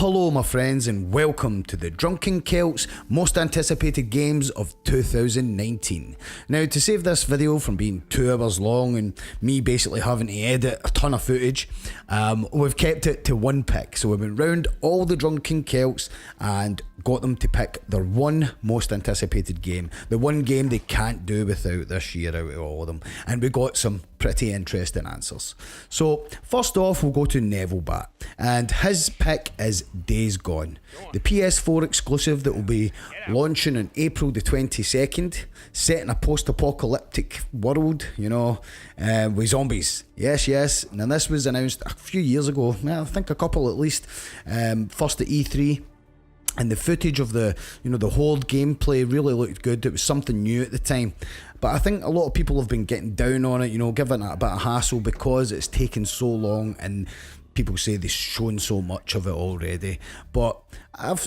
Hello my friends, and welcome to the Drunken Celts most anticipated games of 2019. Now, to save this video from being 2 hours long and me basically having to edit a ton of footage, we've kept it to one pick. So we went round all the Drunken Celts and got them to pick their one most anticipated game, the one game they can't do without this year out of all of them, and we got some pretty interesting answers. So first off, we'll go to Neville Bat, and his pick is Days Gone, the PS4 exclusive that will be launching on April the 22nd, set in a post-apocalyptic world, with zombies. Yes. Now this was announced a few years ago, I think a couple at least, first at E3. And the footage of the Horde gameplay really looked good. It was something new at the time. But I think a lot of people have been getting down on it, giving it a bit of hassle because it's taken so long and people say they've shown so much of it already. But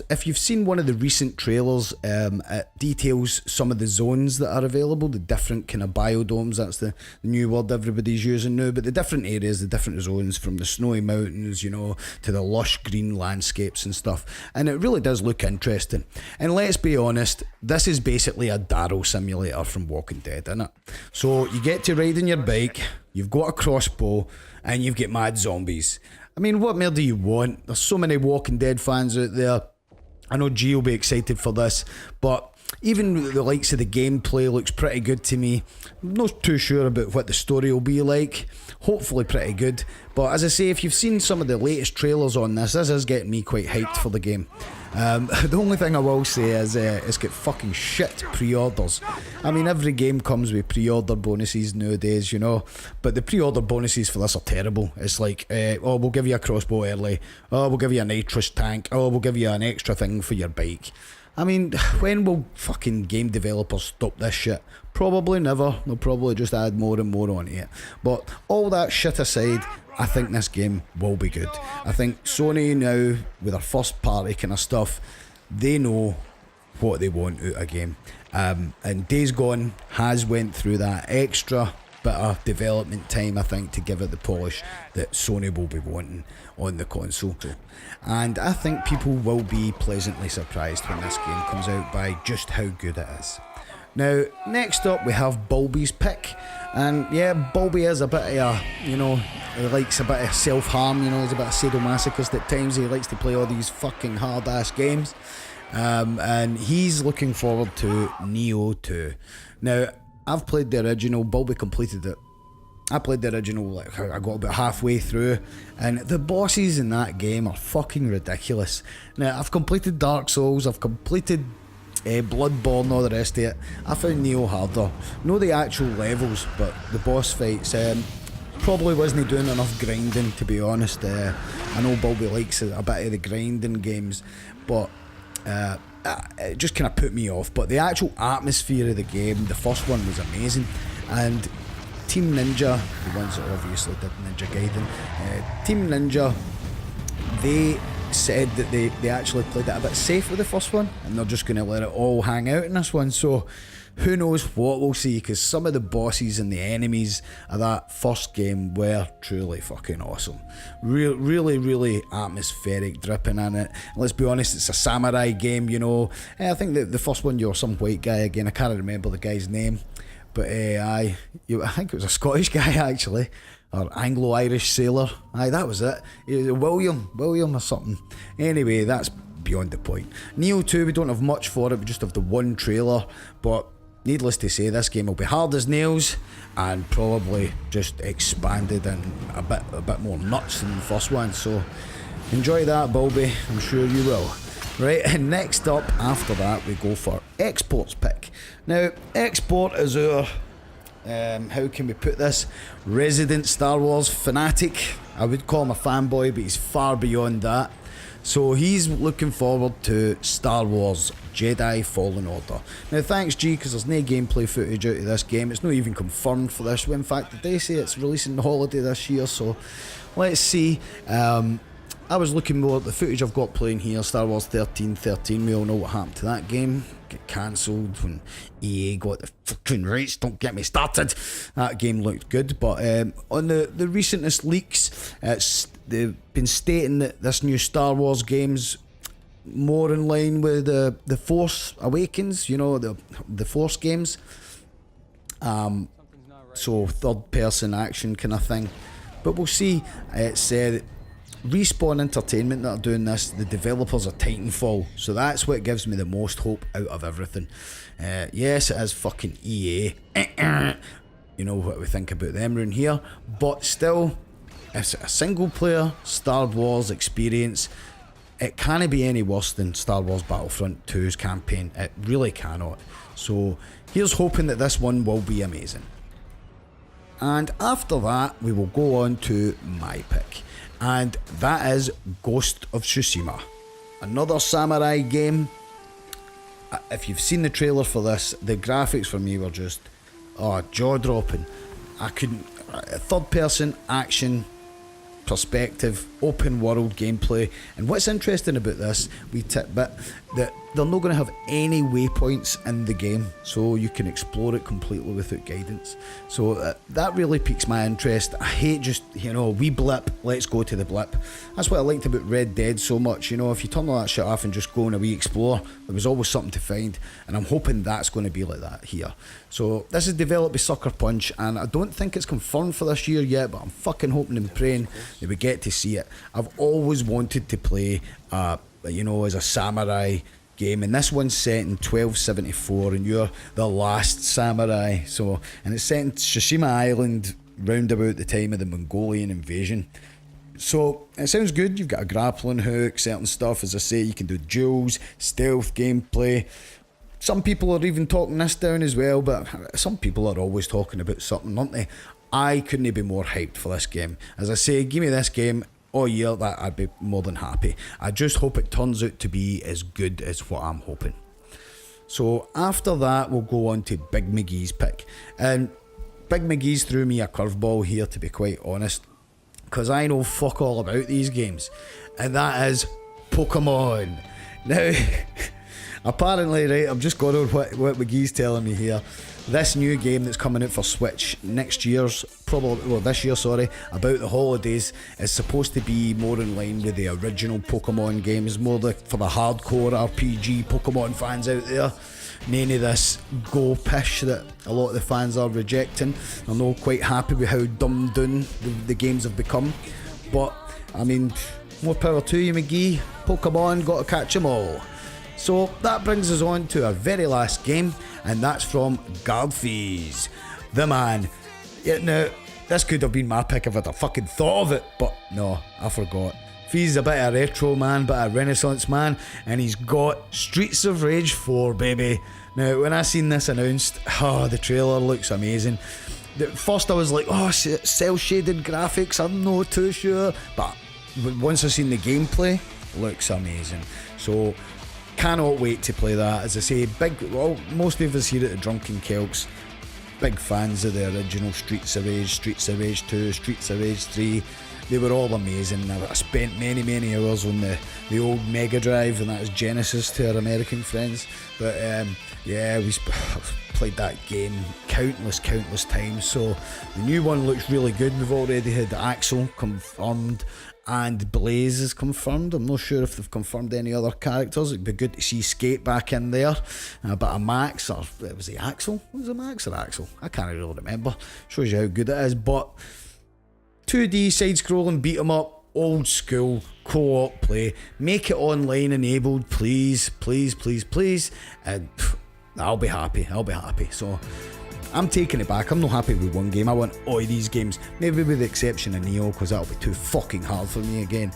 if you've seen one of the recent trailers, it details some of the zones that are available, the different kind of biodomes. That's the new word everybody's using now, but the different areas, the different zones, from the snowy mountains, to the lush green landscapes and stuff. And it really does look interesting. And let's be honest, this is basically a Darrow simulator from Walking Dead, isn't it? So you get to ride on your bike, you've got a crossbow, and you've got mad zombies. I mean, what more do you want? There's so many Walking Dead fans out there. I know G will be excited for this, but even the likes of the gameplay looks pretty good to me. I'm not too sure about what the story will be like. Hopefully pretty good. But as I say, if you've seen some of the latest trailers on this is getting me quite hyped for the game. The only thing I will say is it's got fucking shit pre-orders. I mean, every game comes with pre-order bonuses nowadays, but the pre-order bonuses for this are terrible. It's like, we'll give you a crossbow early, we'll give you a nitrous tank, we'll give you an extra thing for your bike. I mean, when will fucking game developers stop this shit? Probably never. They'll probably just add more and more onto it. But all that shit aside, I think this game will be good. I think Sony now, with their first party kind of stuff, they know what they want out of a game. And Days Gone has went through that extra bit of development time, I think, to give it the polish that Sony will be wanting on the console. And I think people will be pleasantly surprised when this game comes out by just how good it is. Now, next up we have Bulby's pick. And yeah, Bulby is a bit of a, he likes a bit of self-harm, he's a bit of sadomasochist at times. He likes to play all these fucking hard-ass games. And he's looking forward to Nioh 2. Now, I've played the original, Bulby completed it. I played the original, I got about halfway through, and the bosses in that game are fucking ridiculous. Now, I've completed Dark Souls, I've completed Bloodborne, all the rest of it. I found Nioh harder. Not the actual levels, but the boss fights. Probably wasn't doing enough grinding, to be honest. I know Bulby likes a bit of the grinding games, but it just kind of put me off. But the actual atmosphere of the game, the first one, was amazing. And Team Ninja, the ones that obviously did Ninja Gaiden, Team Ninja, they said that they actually played it a bit safe with the first one, and they're just going to let it all hang out in this one. So who knows what we'll see, because some of the bosses and the enemies of that first game were truly fucking awesome. Really atmospheric, dripping in it. And let's be honest, it's a samurai game, I think the first one, you're some white guy again. I can't remember the guy's name, but I think it was a Scottish guy actually, or Anglo-Irish sailor. Aye, that was it. William or something. Anyway, that's beyond the point. Nioh 2, we don't have much for it, we just have the one trailer, but needless to say, this game will be hard as nails and probably just expanded and a bit more nuts than the first one. So enjoy that, Bulby, I'm sure you will. Right, and next up after that we go for Export's pick. Now, Export is our how can we put this, resident Star Wars fanatic. I would call him a fanboy, but he's far beyond that. So he's looking forward to Star Wars Jedi Fallen Order. Now, thanks G, because there's no gameplay footage out of this game. It's not even confirmed for this. In fact, they say it's releasing the holiday this year, so let's see. I was looking more at the footage I've got playing here. Star Wars 1313, we all know what happened to that game. Get cancelled when EA got the fucking rights. Don't get me started. That game looked good, but on the recentest leaks, they've been stating that this new Star Wars game's more in line with the Force Awakens, you know, the Force games. So third person action kind of thing. But we'll see. It's Respawn Entertainment that are doing this. The developers are Titanfall, so that's what gives me the most hope out of everything. Yes, it is fucking EA. You know what we think about them around here, but still, it's a single player Star Wars experience. It can't be any worse than Star Wars Battlefront 2's campaign. It really cannot. So here's hoping that this one will be amazing. And after that, we will go on to my pick, and that is Ghost of Tsushima, another samurai game. If you've seen the trailer for this, the graphics for me were just jaw-dropping. I couldn't. Third-person action, perspective, open world gameplay. And what's interesting about this wee tidbit, that they're not going to have any waypoints in the game, so you can explore it completely without guidance. So that really piques my interest. I hate just, wee blip, let's go to the blip. That's what I liked about Red Dead so much. If you turn all that shit off and just go on a wee explore, there was always something to find, and I'm hoping that's going to be like that here. So this is developed by Sucker Punch, and I don't think it's confirmed for this year yet, but I'm fucking hoping and praying that we get to see it. I've always wanted to play as a samurai game, and this one's set in 1274, and you're the last samurai. And it's set in Tsushima Island round about the time of the Mongolian invasion. So it sounds good. You've got a grappling hook, certain stuff. As I say, you can do duels, stealth gameplay. Some people are even talking this down as well, but some people are always talking about something, aren't they? I couldn't be more hyped for this game. As I say, give me this game all year, that I'd be more than happy. I just hope it turns out to be as good as what I'm hoping. So after that, we'll go on to Big McGee's pick. And Big McGee's threw me a curveball here, to be quite honest, because I know fuck all about these games, and that is Pokemon. Now, apparently, right, I've just got on what McGee's telling me here. This new game that's coming out for Switch this year, about the holidays, is supposed to be more in line with the original Pokemon games, more for the hardcore RPG Pokemon fans out there. None of this go pish that a lot of the fans are rejecting. I'm not quite happy with how dumbed down the games have become, but I mean, more power to you, McGee. Pokemon, got to catch them all. So that brings us on to our very last game, and that's from Garfies, the man. Yeah, now, this could have been my pick if I'd have fucking thought of it, but no, I forgot. Fee's a bit of a retro man, bit of a renaissance man, and he's got Streets of Rage 4, baby. Now, when I seen this announced, the trailer looks amazing. At first I was like, cel-shaded graphics, I'm not too sure, but once I seen the gameplay, looks amazing. So cannot wait to play that. As I say, most of us here at the Drunken Celts, big fans of the original Streets of Rage 2, Streets of Rage 3. They were all amazing. I spent many hours on the old Mega Drive, and that is Genesis to our American friends. But we played that game countless times. So the new one looks really good. We've already had Axel confirmed, and Blaze is confirmed. I'm not sure if they've confirmed any other characters. It'd be good to see Skate back in there. But a Max, or was he Axel? Was it Max or Axel? I can't really remember. Shows you how good it is. But 2D side-scrolling beat 'em up, old school co-op play. Make it online enabled, please, and I'll be happy. So I'm taking it back. I'm not happy with one game. I want all of these games, maybe with the exception of Neo, because that'll be too fucking hard for me again.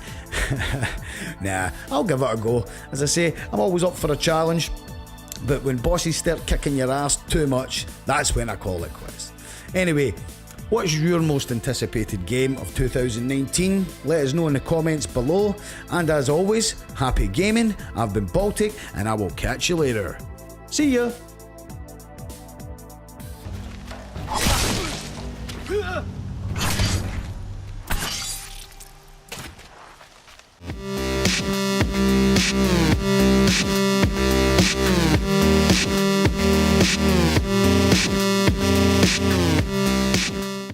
Nah, I'll give it a go. As I say, I'm always up for a challenge, but when bosses start kicking your ass too much, that's when I call it quits. Anyway, what's your most anticipated game of 2019? Let us know in the comments below. And as always, happy gaming. I've been Baltic, and I will catch you later. See ya!